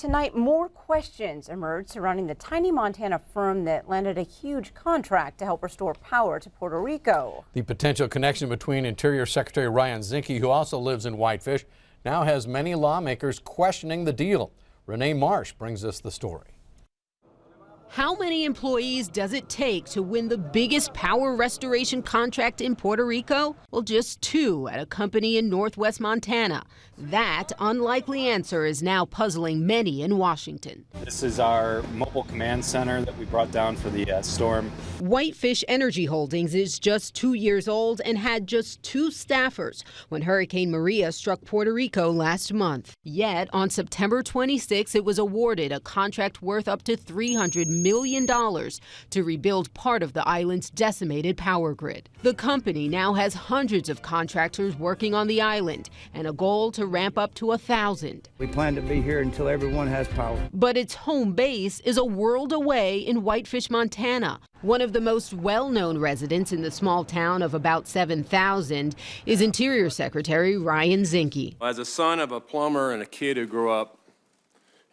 Tonight, more questions emerged surrounding the tiny Montana firm that landed a huge contract to help restore power to Puerto Rico. The potential connection between Interior Secretary Ryan Zinke, who also lives in Whitefish, now has many lawmakers questioning the deal. Renee Marsh brings us the story. How many employees does it take to win the biggest power restoration contract in Puerto Rico? Well, just 2 at a company in northwest Montana. That unlikely answer is now puzzling many in Washington. This is our mobile command center that we brought down for the storm. Whitefish Energy Holdings is just 2 years old and had just 2 staffers when Hurricane Maria struck Puerto Rico last month. Yet on September 26, it was awarded a contract worth up to $300 million to rebuild part of the island's decimated power grid. The company now has hundreds of contractors working on the island and a goal to ramp up to 1,000. We plan to be here until everyone has power. But its home base is a world away in Whitefish, Montana. One of the most well-known residents in the small town of about 7,000 is Interior Secretary Ryan Zinke. As a son of a plumber and a kid who grew up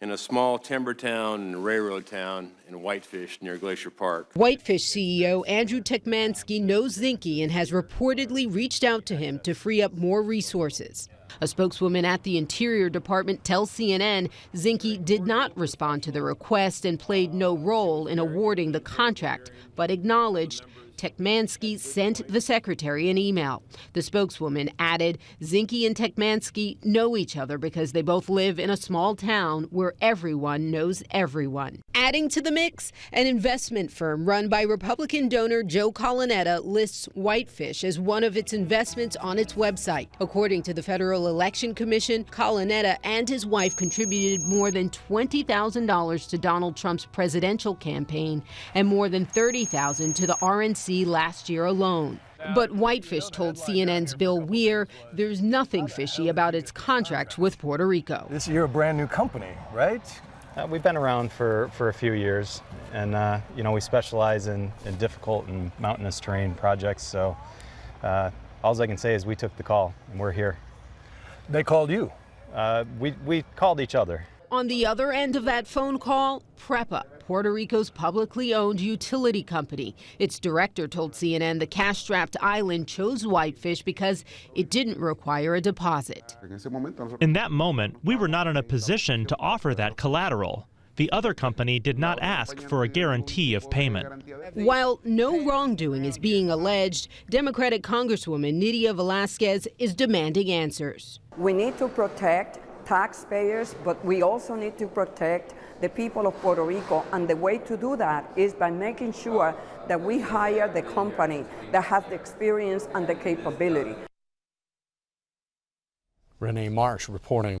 in a small timber town and railroad town in Whitefish near Glacier Park. Whitefish CEO Andrew Tekmansky knows Zinke and has reportedly reached out to him to free up more resources. A spokeswoman at the Interior Department tells CNN Zinke did not respond to the request and played no role in awarding the contract, but acknowledged Tekmansky sent the secretary an email. The spokeswoman added Zinke and Tekmansky know each other because they both live in a small town where everyone knows everyone. Adding to the mix, an investment firm run by Republican donor Joe Colonnetta lists Whitefish as one of its investments on its website. According to the Federal Election Commission, Colonnetta and his wife contributed more than $20,000 to Donald Trump's presidential campaign and more than $30,000 to the RNC last year alone. But Whitefish told CNN's Bill Weir there's nothing fishy about its contract with Puerto Rico. You're a brand new company, right? We've been around for a few years, and we specialize in difficult and mountainous terrain projects. So all I can say is we took the call and we're here. They called you? We called each other. On the other end of that phone call, PREPA, Puerto Rico's publicly owned utility company. Its director told CNN the cash-strapped island chose Whitefish because it didn't require a deposit. In that moment, we were not in a position to offer that collateral. The other company did not ask for a guarantee of payment. While no wrongdoing is being alleged, Democratic Congresswoman Nydia Velázquez is demanding answers. We need to protect taxpayers, but we also need to protect the people of Puerto Rico, and the way to do that is by making sure that we hire the company that has the experience and the capability. Renee Marsh reporting.